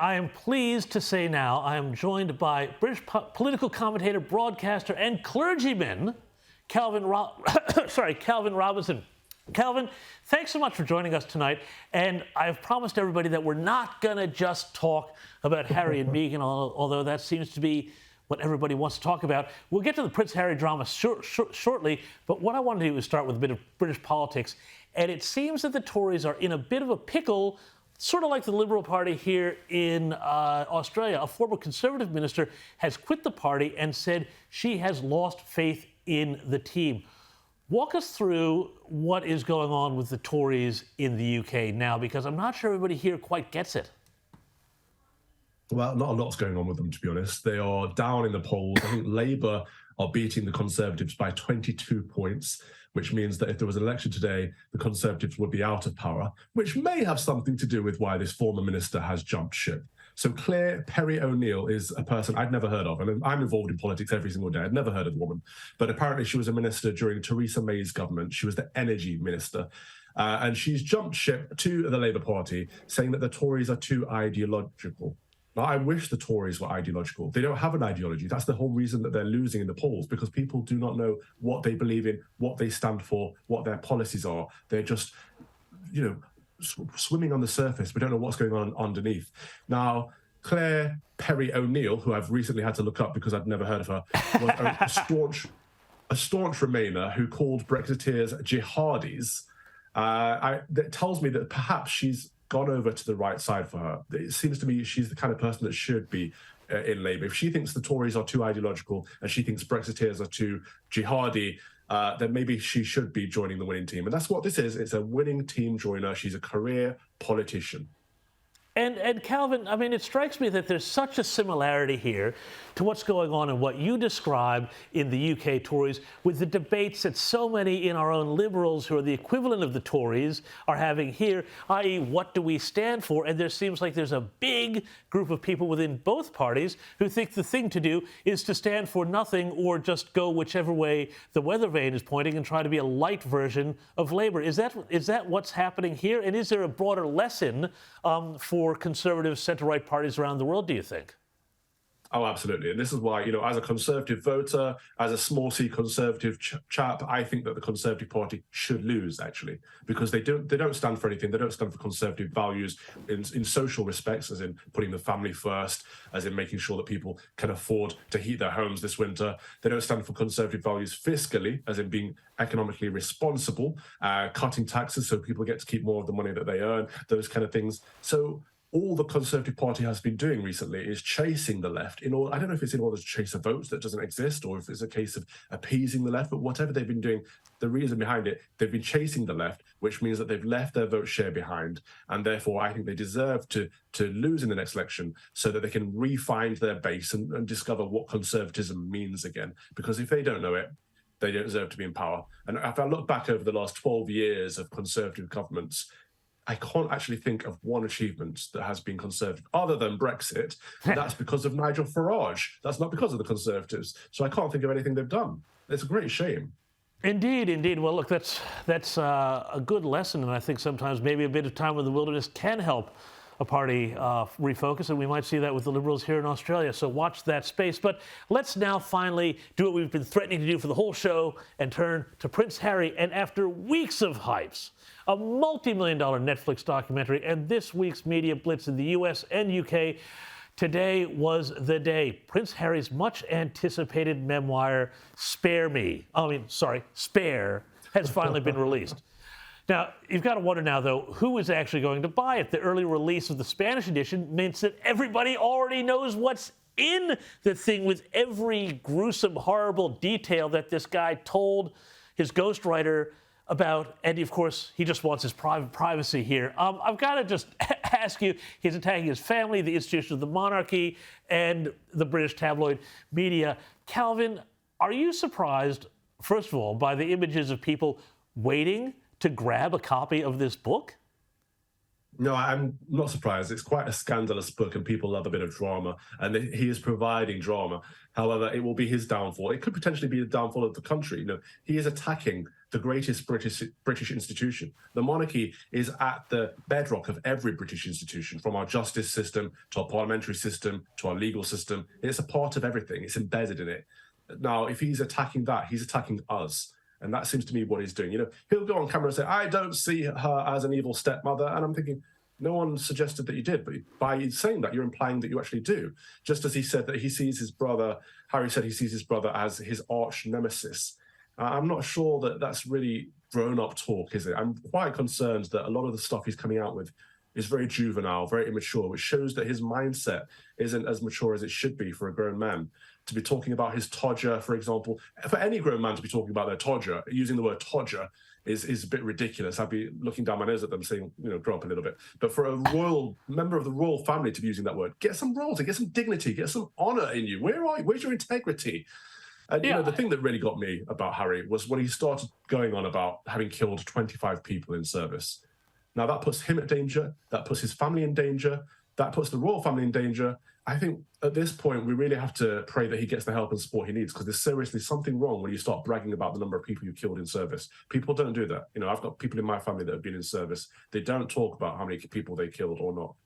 I am pleased to say now I am joined by British political commentator, broadcaster, and clergyman, Calvin Robinson. Calvin, thanks so much for joining us tonight. And I've promised everybody that we're not going to just talk about Harry and Meghan, although that seems to be what everybody wants to talk about. We'll get to the Prince Harry drama shortly, but what I want to do is start with a bit of British politics. And it seems that the Tories are in a bit of a pickle, sort of like the Liberal Party here in Australia. A former Conservative minister has quit the party and said she has lost faith in the team. Walk us through what is going on with the Tories in the UK now, because I'm not sure everybody here quite gets it. Well, not a lot's going on with them, to be honest. They are down in the polls. I think Labour are beating the Conservatives by 22 points, which means that if there was an election today, the Conservatives would be out of power, which may have something to do with why this former minister has jumped ship. So Claire Perry O'Neill is a person I'd never heard of. And I'm involved in politics every single day. I'd never heard of the woman. But apparently she was a minister during Theresa May's government. She was the energy minister. And she's jumped ship to the Labour Party, saying that the Tories are too ideological. Now, I wish the Tories were ideological. They don't have an ideology. That's the whole reason that they're losing in the polls, because people do not know what they believe in, what they stand for, what their policies are. They're just, swimming on the surface. We don't know what's going on underneath. Now, Claire Perry O'Neill, who I've recently had to look up because I'd never heard of her, was a staunch Remainer who called Brexiteers jihadis. That tells me that perhaps she's gone over to the right side for her. It seems to me she's the kind of person that should be in Labour. If she thinks the Tories are too ideological and she thinks Brexiteers are too jihadi, then maybe she should be joining the winning team. And that's what this is. It's a winning team joiner. She's a career politician. And Calvin, I mean, it strikes me that there's such a similarity here to what's going on in what you describe in the UK Tories with the debates that so many in our own Liberals, who are the equivalent of the Tories, are having here, i.e. what do we stand for? And there seems like there's a big group of people within both parties who think the thing to do is to stand for nothing or just go whichever way the weather vane is pointing and try to be a light version of Labour. Is that what's happening here? And is there a broader lesson for conservative centre-right parties around the world, do you think? Oh, absolutely. And this is why, as a Conservative voter, as a small C Conservative chap, I think that the Conservative Party should lose, actually, because they don't stand for anything. They don't stand for Conservative values in social respects, as in putting the family first, as in making sure that people can afford to heat their homes this winter. They don't stand for Conservative values fiscally, as in being economically responsible, cutting taxes so people get to keep more of the money that they earn, those kind of things. So all the Conservative Party has been doing recently is chasing the left. I don't know if it's in order to chase a vote that doesn't exist or if it's a case of appeasing the left, but whatever they've been doing, the reason behind it, they've been chasing the left, which means that they've left their vote share behind. And therefore, I think they deserve to lose in the next election so that they can re-find their base and discover what conservatism means again. Because if they don't know it, they don't deserve to be in power. And if I look back over the last 12 years of Conservative governments, I can't actually think of one achievement that has been Conservative other tthan Brexit. That's because of Nigel Farage. That's not because of the Conservatives. So I can't think of anything they've done. It's a great shame. Indeed. Well, look, that's a good lesson, and I think sometimes maybe a bit of time in the wilderness can help a party refocus, and we might see that with the Liberals here in Australia. So watch that space. But let's now finally do what we've been threatening to do for the whole show and turn to Prince Harry. And after weeks of hypes, a multi-million-dollar Netflix documentary, and this week's media blitz in the US and UK, today was the day. Prince Harry's much-anticipated memoir, Spare, has finally been released. Now, you've got to wonder now, though, who is actually going to buy it? The early release of the Spanish edition means that everybody already knows what's in the thing, with every gruesome, horrible detail that this guy told his ghostwriter about, and of course, he just wants his privacy here. I've got to just ask you, he's attacking his family, the institution of the monarchy, and the British tabloid media. Calvin, are you surprised, first of all, by the images of people waiting to grab a copy of this book? No, I'm not surprised. It's quite a scandalous book, and people love a bit of drama, and he is providing drama. However, it will be his downfall. It could potentially be the downfall of the country. You know, he is attacking the greatest British institution. The monarchy is at the bedrock of every British institution, from our justice system to our parliamentary system to our legal system. It's a part of everything. It's embedded in it. Now, if he's attacking that, he's attacking us. And that seems to me what he's doing. You know, he'll go on camera and say, I don't see her as an evil stepmother. And I'm thinking, no one suggested that you did, but by saying that, you're implying that you actually do. Just as he said that he sees his brother, Harry said he sees his brother as his arch nemesis. I'm not sure that that's really grown-up talk, is it? I'm quite concerned that a lot of the stuff he's coming out with is very juvenile, very immature, which shows that his mindset isn't as mature as it should be for a grown man. To be talking about his todger, for example, for any grown man to be talking about their todger, using the word todger is a bit ridiculous. I'd be looking down my nose at them saying, you know, grow up a little bit. But for a royal member of the royal family to be using that word, get some royalty, get some dignity, get some honor in you. Where are you? Where's your integrity? And, you know, the thing that really got me about Harry was when he started going on about having killed 25 people in service. Now, that puts him at danger. That puts his family in danger. That puts the royal family in danger. I think at this point, we really have to pray that he gets the help and support he needs, because there's seriously something wrong when you start bragging about the number of people you killed in service. People don't do that. You know, I've got people in my family that have been in service. They don't talk about how many people they killed or not.